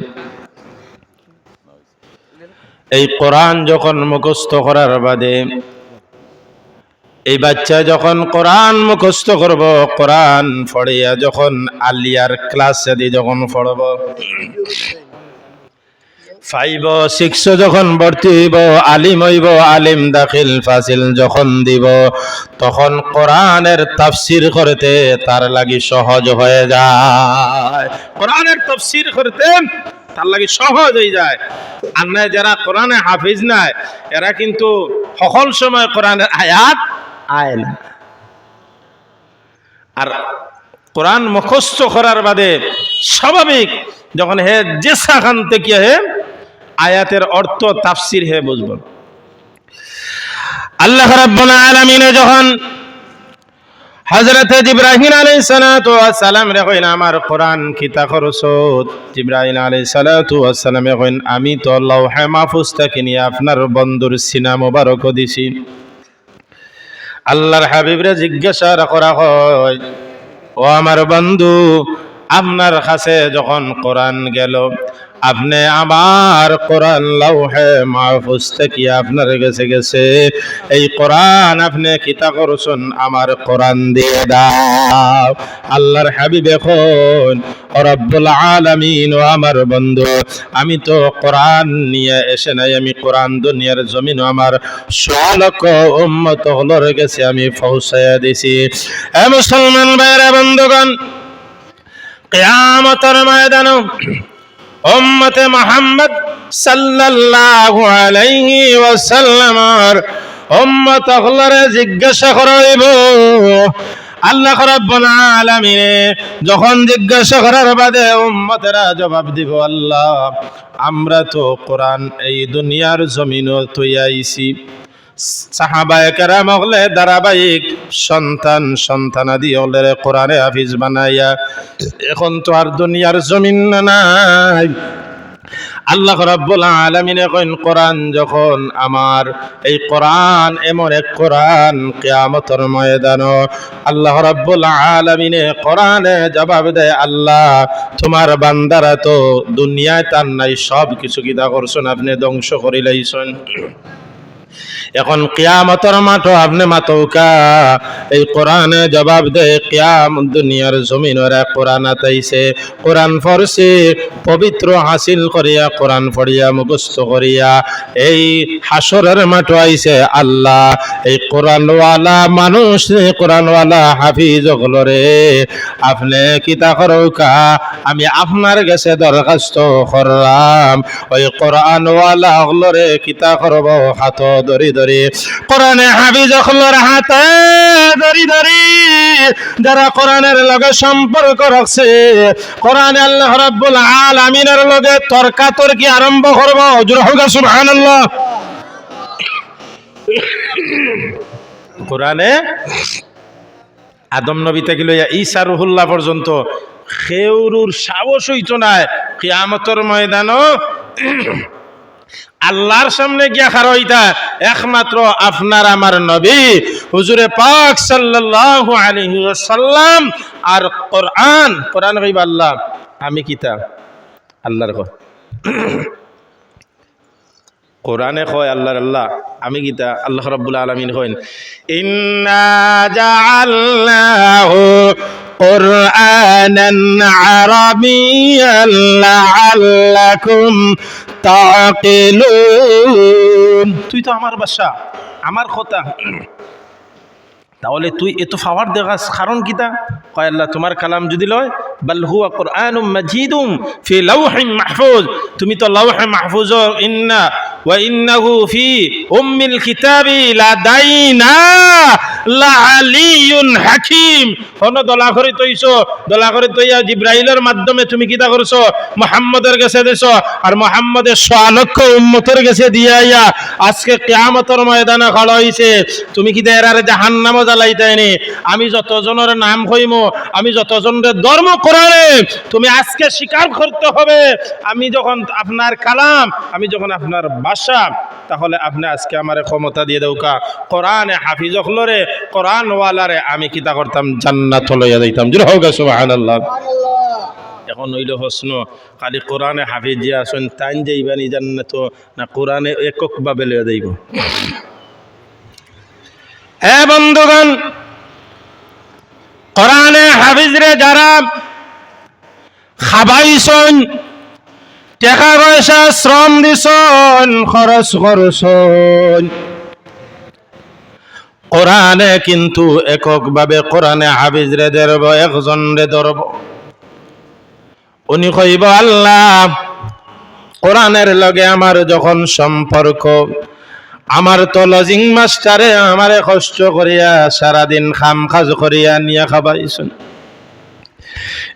এই কোরআন যখন মুখস্থ করার বাদে, এই বাচ্চা যখন কোরআন মুখস্থ করব, কোরআন পড়িয়া যখন আলিয়ার ক্লাসে দিয়ে যখন পড়ব, 5 6 যখন ভর্তি হইব, আলিম হইব, আলিম দাখিল ফাসিল যখন দিব, তখন কোরআনের তাফসির করতে তার লাগি সহজ হয়ে যায়। কোরআনের তাফসির করতে তার লাগি সহজ হয়ে যায়। আর না যারা কোরআনে হাফিজ নাই, এরা কিন্তু সকল সময় কোরআনের আয়াত আয় না। আর কোরআন মুখস্থ করার বাদে স্বাভাবিক যখন হে যে সাখান থেকে হে আয়াতের অর্থ তাফসির হে বুঝব। আল্লাহ রাব্বুল আলামিন যখন হযরত জিবরাইল আলাইহিস সালাতু ওয়াস সালাম রে কইন আমার কোরআন কিতা করছো, জিবরাইল আলাইহিস সালাতু ওয়াস সালাম কইন আমি তো লৌহে মাহফুজ থেকে নিয়ে আপনার বন্ধুর সিনা মোবারক দিছি। আল্লাহর হাবিবরে জিজ্ঞাসা করা হয়, ও আমার বন্ধু, আপনার কাছে যখন কোরআন গেল, আপনি আমার কোরআন লৌহে মাহফুজ থেকে আপনার কাছে গেছে, এই কোরআন আপনি কিতা করছেন আমার কোরআন দিয়ে দাও। আল্লাহর হাবিব এখন রব্বুল আলামিন, ও আমার বন্ধু, আমি তো কোরআন নিয়ে এসে নাই, আমি কোরআন দুনিয়ার জমিন আমার 100 লক্ষ উম্মত হলোর কাছে আমি পৌঁছায়া দিছি। হে মুসলমান ভাইরা বন্ধুগণ, কিয়ামতের ময়দানে উম্মতে মুহাম্মদ সাল্লাল্লাহু আলাইহি ওয়াসাল্লামের উম্মত হলরে জিজ্ঞাসা করাইব। আল্লাহ রাব্বুল আলামিন যখন জিজ্ঞাসা করার বাদে উম্মতেরা জবাব দিব, আল্লাহ আমরা তো কোরআন এই দুনিয়ার জমিনও তৈয়াইছি। সাহাবায়ে কেরাম হলে ধারাবাহিক সন্তানাদি হলে কোরআনে হাফিজ বানাইয়া, এখন তো আর দুনিয়ার জমিন নাই। আল্লাহ রাব্বুল আলামিন কইন কোরআন যখন আমার, এই কোরআন এমন এক কোরআন কিয়ামতের ময়দানে আল্লাহ রাব্বুল আলামিন কোরআনে জবাব দেয়, আল্লাহ তোমার বান্দারা তো দুনিয়ায় তার নাই, সব কিছু কিতা করছেন আপনি ধ্বংস করে লাইছেন। এখন কিয়ামতের মাঠে আপনি মাতৌকা, এই কোরআনে জবাব দেয়, কিয়ামত দুনিয়ার জমিনরা কোরআন আতাইছে, কোরআন পড়ছে, পবিত্র হাসিল করিয়া কোরআন পড়িয়া মুখস্থ করিয়া এই হাসরের মাঠে আইছে। আল্লাহ এই কোরআনওয়ালা মানুষ, কোরআনওয়ালা হাফিজ হলরে আপনি কিতা করৌকা, আমি আপনার কাছে দরখাস্ত করলাম, ওই কোরআনওয়ালা হলরে কিতা করব, হাত ধরি ধরি কোরআনে হাফিজ হলর হাতে ধরি ধরি যারা কোরআনের লগে সম্পর্ক রাখছে, কোরআনে আল্লাহ রাব্বুল আলামিনের লগে তর্কাতর্কি আরম্ভ করব। জোরে হোক সুবহানাল্লাহ। কোরআনে আদম নবী থেকে লইয়া ঈসা রুহুল্লাহ পর্যন্ত খেউরুর সাহস হইতো না কিয়ামতের ময়দানও আল্লাহর সামনে গিয়া খাড়া হইতা একমাত্র আপনার আমার নবী হুজুরে পাক সাল্লাল্লাহু আলাইহি ওয়াসাল্লাম আর কোরআন। কোরআন কইবা আল্লাহ আমি কিতা, আল্লাহর কয় কোরআনে কয় আল্লাহর আল্লাহ আমি কিতা, আল্লাহ রাব্বুল আলামিন কইন ইন্না জাআলনাহু কুরআনান আরাবিয়্যান লাআল্লাকুম তাকিলুন। তুই তো আমার বাদশা, আমার কথা, তাহলে তুই এত পাওয়ার দেখাস কারণ কিতা? কয় আল্লাহ তোমার কালাম যদি লয়, বাল হুয়া কুরআনুম মাজিদুম ফি লাওহিন মাহফুজ, তুমি তো লাওহে মাহফুজ, ইন্না ওয়া ইন্নাহু ফি উম্মিল কিতাবি লাদাইনা লাআলিয়ুন হাকীম। হন দলা করে তৈছো, দলা করে তৈয়া জিব্রাইলের মাধ্যমে তুমি কিতা করছো? মুহাম্মদের কাছে দিছো, আর মুহাম্মদের 100 লক্ষ উম্মতের কাছে দিয়াইয়া আজকে কিয়ামতের ময়দানে খড়া হইছে। তুমি কি এরারে জাহান্নামে জ্বালাইতাইনি? আমি যতজনের নাম কইমো, আমি যতজনের ধর্ম কোরআনে, তুমি আজকে স্বীকার করতে হবে আমি যখন আপনার কালাম, আমি যখন আপনার ভাষা, তাহলে আপনি আজকে আমারে ক্ষমতা দিয়ে দেউকা কোরআনে হাফিজ হলরে, কোরআন ওয়ালারে আমি কিতা করতাম? জান্নাত লইয়া যাইতাম। জোরে হোক সুবহানাল্লাহ। এখন হইল প্রশ্ন, খালি কোরআনে হাফিজ যে আসেন তাই যাইবানি জান্নাত, না কোরআনে এককভাবে লইয়া যাইব? এ বন্ধুগণ, কোরআনে হাফিজরে যারা খাবাইছন, টাকা পয়সা শ্রম দিছন, খরচ করছন, কোরআনে কিন্তু এককভাবে কোরআনে হাফিজরে ধরব, একজন রে ধরব। উনি কইব আল্লাহ কোরআনের লগে আমার যখন সম্পর্ক, আমার তো লজিং মাস্টারে আমারে কষ্ট করিয়া সারাদিন খাম কাজ করিয়া নিয়া খাবাইছেন।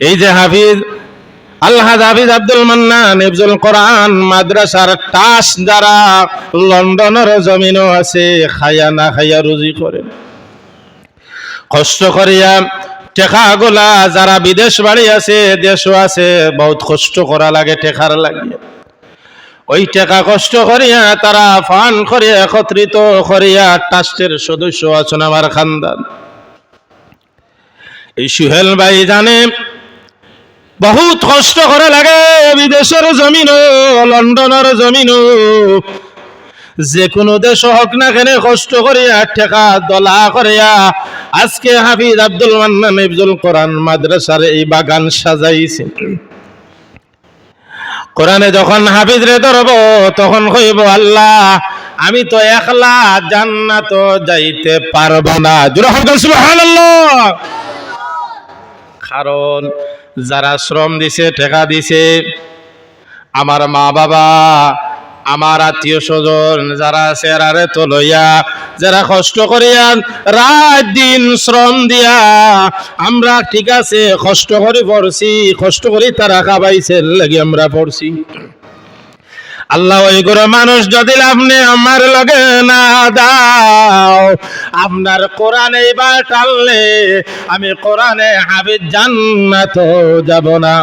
এই যে হাফিজ আলহাজ হাফিজ আব্দুল মান্নান হিফজুল কোরআন মাদ্রাসার টাস যারা লন্ডনের জমিনও আছে, খাইয়া না খাইয়া রুজি করে কষ্ট করিয়া, টেকাগুলা যারা বিদেশ বাড়ি আছে, দেশও আছে, বহুত কষ্ট করা লাগে টেকার লাগিয়ে। ওই টাকা কষ্ট করিয়া তারা ফান করিয়া একত্রিত করিয়া ট্রাস্টের সদস্য আছেন আমার খানদান। এই সুহেল ভাই জানে বহুত কষ্ট করা লাগে, বিদেশের জমিনও, লন্ডনের জমিনও, যে কোনো দেশ হোক না কেন কষ্ট করিয়া টেকা দলা করিয়া আজকে হাফিজ আব্দুল মান্নান হিফজুল কোরআন মাদ্রাসার এই বাগান সাজাইছে। কোরআনে যখন হাফিজ রে ধরব তখন কইব আল্লাহ আমি তো একলা জান্নাত যাইতে পারব না। জোরে বলুন সুবহানাল্লাহ। কারণ যারা শ্রম দিছে, টাকা দিছে, আমার মা বাবা, আমার আত্মীয় স্বজন যারা আছে এরারে তো লইয়া, যারা কষ্ট করিয়া রাত দিন শ্রম দিয়া আমরা ঠিক আছে কষ্ট করে পড়ছি, কষ্ট করে তারা খাবাইছে লাগি আমরা পড়ছি। আল্লাহ ওই করে মানুষ যদি আপনি আমার লগে না দাও, আপনার কোরআনে এবার টানলে আমি কোরআনে হাফিজ জান্নাত যাব না।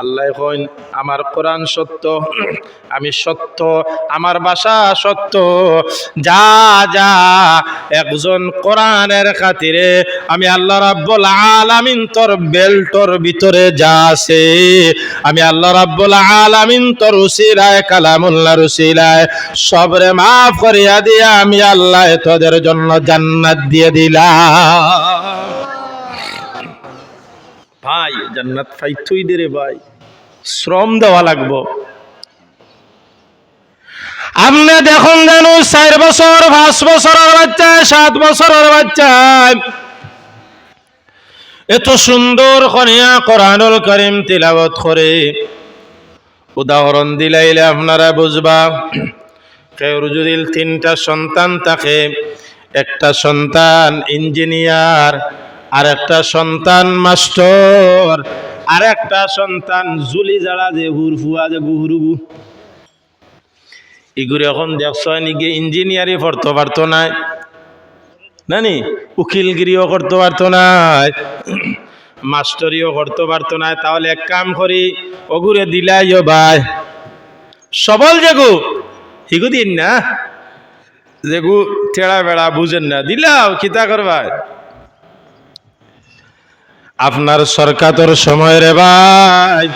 আল্লাহ কইন আমার কোরআন সত্য, আমি সত্য, আমার ভাষা সত্য। যা যা একজন কোরআনের খাতিরে আমি আল্লাহ রাব্বুল আলামিন তোর বেল্টর ভিতরে যা আছে, আমি আল্লাহ রাব্বুল আলামিন তোর উসিলায় কালামুল্লাহর উসিলায় সবরে মাফ করিয়া দিয়া আমি আল্লাহ তোদের জন্য জান্নাত দিয়ে দিলাম। ভাই জান্নাত পাইতই দে রে ভাই, শ্রম দেওয়া লাগবো। আপনি দেখুন যেন 4 বছর 5 বছরের বাচ্চা, 7 বছরের বাচ্চা এত সুন্দর করিয়া কোরআনুল কারীম তিলাওয়াত করে। উদাহরণ দিলাইলে আপনারা বুঝবা। কেউ যদি 3টা সন্তান থাকে, একটা সন্তান ইঞ্জিনিয়ার, আর একটা সন্তান মাস্টার, আর একটা সন্তান জুলি যারা যে হুরফুয়া যে গুহুরুগু, এগুলো এখন দেখছো নাকি ইঞ্জিনিয়ারই পড়তে পারতো না, নানি উকিলগিরিও করতে পারতো না, মাস্টারিও করতে পারতো না। তাহলে এক কাম করি, ওগুরে দিলাইও ভাই সবল যেগু হিগু দিন না, যেগু টেড়া বেড়া বুঝেন না, দিলাও কিতা করবা। আপনার সরকারের সময় রে ভাই,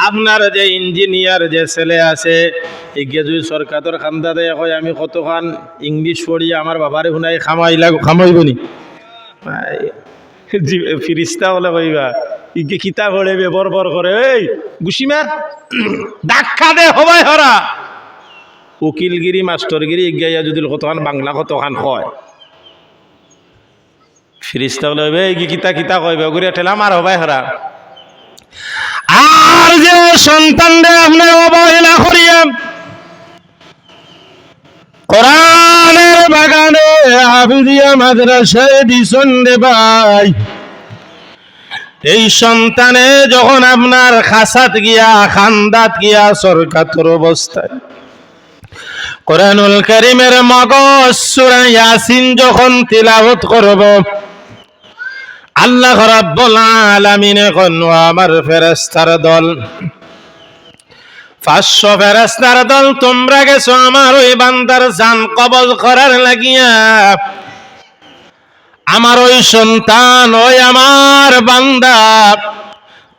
আপনার যে ইঞ্জিনিয়ার যে ছেলে আছে, এগিয়ে যদি সরকারের খান্দা দেয় কয় আমি কতখান ইংলিশ পড়ি আমার বাবারে শুনাই খামাইব নি, ফিরিস্তা হলে কইবা ইগে কিতা করে বরবর করে, এই গুছিমার ধাক্কা দে হবাই হরা। উকিলগিরি মাস্টরগিরি এগিয়া যদি কতখান বাংলা কতখান কয়, ফিরিস্তা হলে এই কিতা কিতা কইবে ওগুলো ঠেলা মার হবাই হরা। আর যে সন্তান রে আপনি অবহেলা করিয়া হাফিজিয়া মাদ্রাসায় দিছেন রে ভাই, এই সন্তানে যখন আপনার খাসাত গিয়া খান্দাত গিয়া সরকাতর অবস্থায় কোরআনুল কারীমের মগজ সূরা ইয়াসিন যখন তিলাওয়াত করব, আল্লাহ রাব্বুল আলামিন এখন আমার ফেরেশতার দল 500 ফেরেশতার দল তোমরা গেছো আমার ওই বান্দার জান কবজ করার লাগিয়া। আমার ওই সন্তান, ওই আমার বান্দা,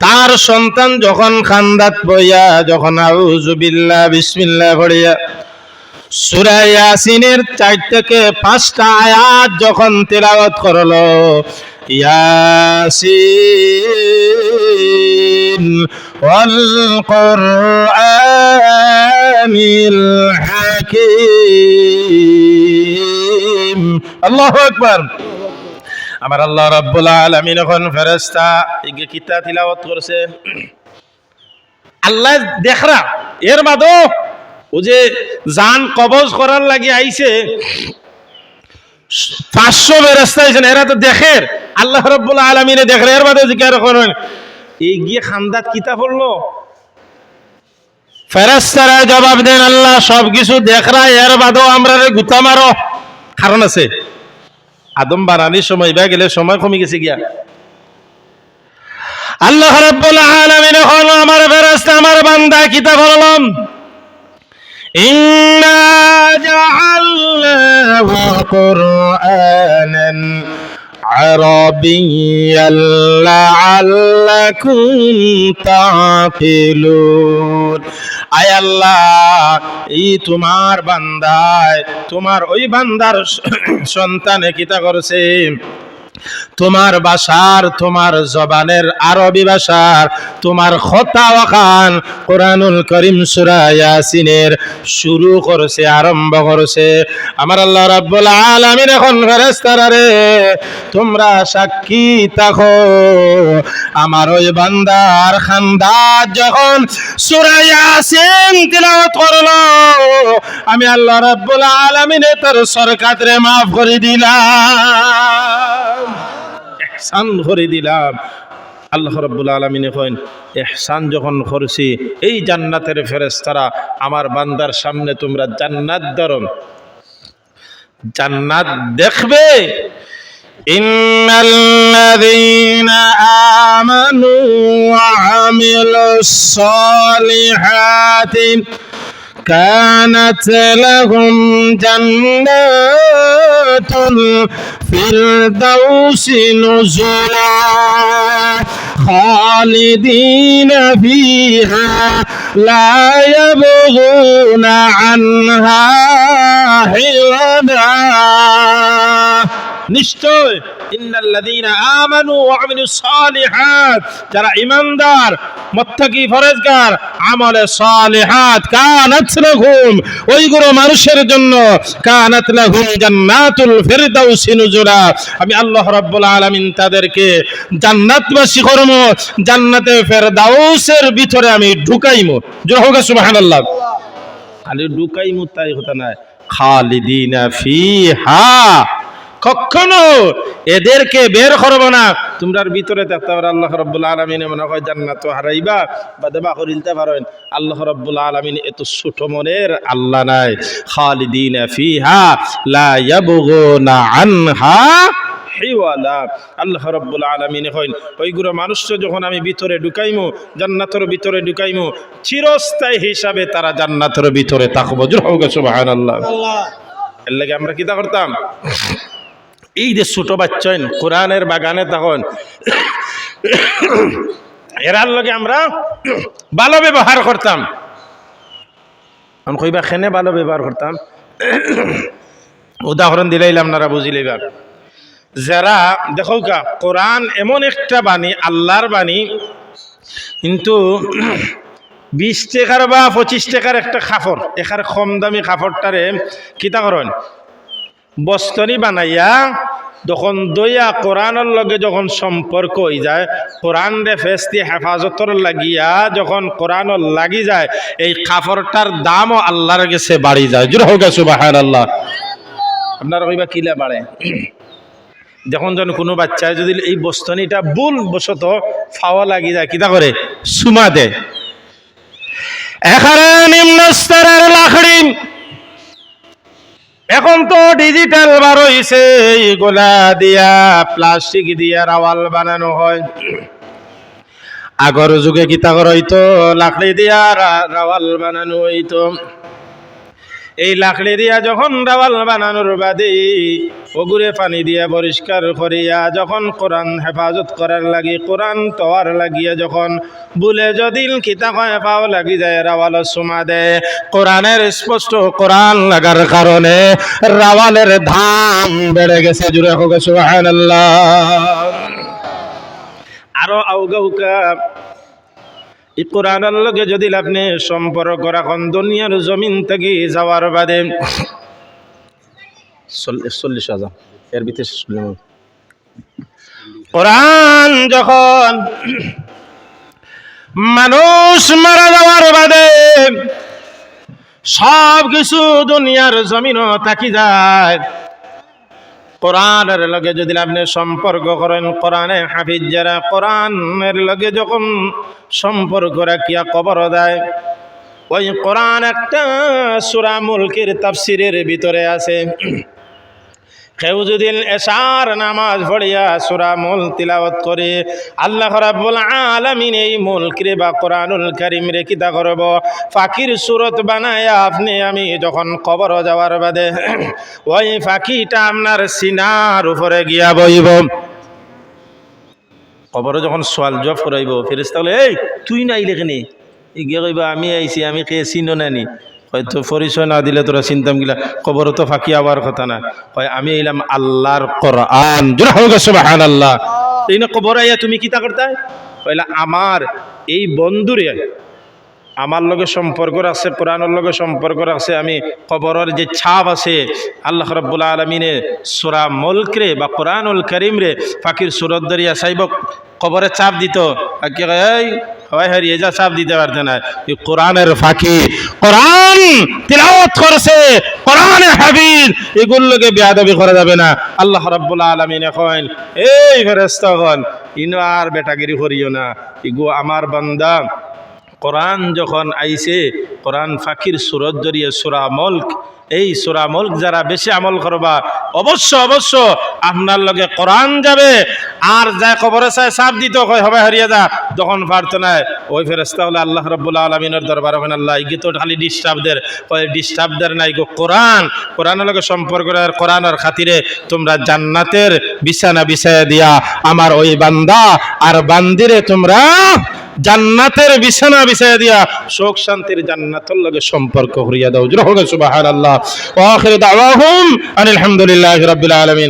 তার সন্তান যখন খান্দাত বইয়া যখন আউযু বিল্লাহ বিসমিল্লাহ পড়িয়া সূরা ইয়াসিনের 4 থেকে 5টা আয়াত যখন তেলাওয়াত করলো, ইয়াসিন ওয়াল কুরআনিল হাকীম, আল্লাহু আকবার। আমার আল্লাহ রাব্বুল আলামিন এখন ফেরেশতা এই কিতাব তিলাওয়াত করছে, আল্লাহ দেখরা এর বাদও ও যে জান কবজ করার লাগি আইছে 500 ফেরেশতা আইছেন, এরা তো দেখের আল্লাহ রাব্বুল আলামিনে দেখরে, এর বাদও জিকির করেন এই গিয়ে খান্দাত কিতাব পড়লো। ফেরেশতারা জবাব দেন আল্লাহ সবকিছু দেখরা, এর বাদও আমরা গুতা মারো, কারণ আছে আদম বানানির সময় বা গেলে সময় কমে গেছে গিয়া। আল্লাহ রাব্বুল আলামিন হল আমার ফেরেশতা আমার বান্দা কিতাব হলাম, ইন্না জাআলনাহু কুরআনান আরাবিয়্যান লাআল্লাকুম তাকিলুন। আয় আল্লাহ, এই তোমার বান্দায়, তোমার ওই বান্দার সন্তানে কিতা করছে, তোমার ভাষার, তোমার জবানের আরবি ভাষার তোমার খতা ওয়াখান কোরআনুল কারীম সূরা ইয়াসিনের শুরু করছে, আরম্ভ করছে। আমার আল্লাহ রাব্বুল আলামিন এখন ফেরেশতারা রে তোমরা সাক্ষী থাকো, আমার ওই বান্দার খান্দাত যখন সূরা ইয়াসিন তিলাওয়াত করলো, আমি আল্লাহ রাব্বুল আলামিন তার সরকাত রে maaf করে দিলাম, ইহসান করে দিলাম। আল্লাহ রাব্বুল আলামিন কইন ইহসান যখন করছি, এই জান্নাতের ফেরেশতারা আমার বান্দার সামনে তোমরা জান্নাত ধরো, জান্নাত দেখবে। ইন্নাল্লাযীনা আমানু ওয়া আমিলুস সালিহাতি কানাত লাহুম জান্নাতুল ফিরদাউসি নুজুলা খালিদিনা ফিহা লা ইয়াবগুনা আনহা হিওয়ালা। নিশ্চয় ইন্নাল্লাযীনা আমানু ওয়া আমিলুস সালিহাত, যারা ঈমানদার মুত্তাকি ফরজগার আমলে সালিহাত, কানাত লাহুম ওইগুলো মানুষের জন্য, কানাত লাহুম জান্নাতুল ফিরদাউসি নুজুলা, আমি আল্লাহ রাব্বুল আলামিন তাদেরকে জান্নাতবাসী করব, জান্নাতে ফেরদাউসের ভিতরে আমি ঢুকাইমু। জোরে হোক সুবহানাল্লাহ। খালি ঢুকাইমু তাই কথা না, খালিদিনা ফিহা, কখনো এদেরকে বের করবো না, তোমরার ভিতরে থাকতে পারো। আল্লাহ রাব্বুল আলামিন মনে হয় জান্নাত হারাইবা বা দেবা করিলতে পারেন, আল্লাহ রাব্বুল আলামিন এত ছোট মনের আল্লাহ নাই। খালিদিনা ফিহা লা ইয়াবগুনা আনহা হিওয়ালা। আল্লাহ রাব্বুল আলামিন কইন ওইগুলো মানুষকে যখন আমি ভিতরে ঢুকাইমু, জান্নাতের ভিতরে ঢুকাইমু, চিরস্থায়ী হিসাবে তারা জান্নাতের ভিতরে থাকবো। জোরে হোক সুবহানাল্লাহ। এর লাগে আমরা কিতা করতাম, এই যে ছোট বাচ্চাইন কোরআনের বাগানে তখন এরার লগে আমরা ভালো ব্যবহার করতাম। আমি কইবা খেনে ভালো ব্যবহার করতাম, উদাহরণ দিলেই আপনারা বুঝিলেইবা। যারা দেখো কা কোরআন এমন একটা বাণী, আল্লাহর বাণী, কিন্তু 20 টাকার বা 25 টাকার একটা কাপড়, এখার কম দামি কাপড়টারে কিতা করেন বস্তনি বানাইয়া যখন দইয়া কোরআনের লগে যখন সম্পর্ক হয়ে যায়, কোরআন রে ফেস্তি হেফাজতর লাগিয়া যখন কোরআন লাগি যায়, এই কাপড়টার দামও আল্লাহর কাছে বাড়ি যায়। জোরে হোক সুবহানাল্লাহ। আপনারা কইবা কিলা বাড়ে যখন যেন কোনো বাচ্চায় যদি এই বস্তনিটা ভুল বশত ফাওয়া লাগি যায় কিতা করে সুমা দেয় এখানে নিম্ন স্তরের লাকড়ি এখন তো ডিজিটাল বার হইছে এগুলা দিয়া প্লাস্টিক দিয়া রাওয়াল বানানো হয় আগর যুগে কিতা করা হইতো লাকড়ি দিয়া রাওয়াল বানানো হইতো এই লাকড়ি দিয়া যখন রাওয়াল বানানোর বাদে ওগুরে পানি দিয়া পরিষ্কার করিয়া যখন কোরআন হেফাজত করার লাগি কোরআন তোয়ার লাগিয়া যখন বুলে যদি কিতা কয় পাও লাগি যায় রাওয়াল সুমা দেয় কোরআনের স্পষ্ট কোরআন লাগার কারণে রাওয়ালের দাম বেড়ে গেছে জুড়ে হোক সুবহানাল্লাহ আরো আউগাউকা এই কোরআনের লগে যদি আপনি সম্পর্ক রাখেন দুনিয়ার জমিন থেকে যাওয়ার বাদে 40,000 এর ভিতরে কোরআন যখন মানুষ মারা যাওয়ার বাদে সব কিছু দুনিয়ার জমিনও থাকি যায় কোরআনের লগে যদি আপনি সম্পর্ক করেন কোরআনে হাফিজ যারা কোরআনের লগে যখন সম্পর্ক রাখিয়া কবর দেয় ওই কোরআন একটা সূরা মুলকের তাফসীরের ভিতরে আছে কেউ যদি এশার নামাজ পড়িয়া সূরা মুলক তিলাওয়াত করে আল্লাহ রাব্বুল আলামিন এই মুলকরে বা কোরআনুল কারীম রে কিতা করব ফাকির সূরত বানায়া আপনি আমি যখন কবর যাওয়ার বাদে ওই ফাকিটা আপনার সিনার উপরে গিয়া বইব কবরে যখন সওয়াল জবাব করাইব ফেরেশতা বলে এই তুই না আইলে কেনে এই গিয়ে কইবা আমি আইছি আমি কে চিনো নানি হয়তো পরিচয় না দিলে তোরা চিন্তাম গিলা কবর তো ফাঁকি আবার কথা না হয় আমি এলাম আল্লাহর কোরআন সুবহানাল্লাহ এই না কবর আইয়া তুমি কিতা করতে কইলা আমার এই বন্ধুরে আমার লগে সম্পর্ক রাখছে কোরআনের লগে সম্পর্ক রাখছে আমি কবরের যে ছাপ আছে আল্লাহ রাব্বুল আলামিনের সূরা মুলক রে বা কোরআনুল কারীম রে ফাকির সূরত দরিয়া সাইব কবরে চাপ দিত কি এই হয় হারিয়ে যা চাপ দিতে পারতে না এই কোরআনের ফাঁকি কোরআন তিলাওয়াত করছে কোরআনে হাফিজ এগুলোকে বেয়াদবি করা যাবে না আল্লাহ রাব্বুল আলামিন এখন এই ফেরেশতাগণ ইনো আর বেটাগিরি করিও না ইগো আমার বান্দা কোরআন যখন আইছে কোরআন ফাকির সূরত জড়িয়ে সূরা মুলক এই সূরা মুলক যারা বেশি আমল করবা অবশ্য অবশ্য আপনার লগে কোরআন যাবে আর যা কবরে চায় চাপ দিত হবে হারিয়ে যা যখন পারতো না ওই ফেরেশতা হলো আল্লাহ রাব্বুল আলামিনের দরবার ওখানে আল্লাহ ইগি তো খালি ডিস্টার্বদের নাই গো কোরআনের লগে সম্পর্ক আর কোরআনের খাতিরে তোমরা জান্নাতের বিছানা বিছায়া দিয়া আমার ওই বান্দা আর বান্দিরে তোমরা জান্নাতের বিছানা বিছায়া দিয়া সুখ শান্তির জান্নাতের লগে সম্পর্ক করিয়া দাও সুবহানাল্লাহ ওয়া আখিরু দাওয়াহুম আলহামদুলিল্লাহি রাব্বিল আলামিন।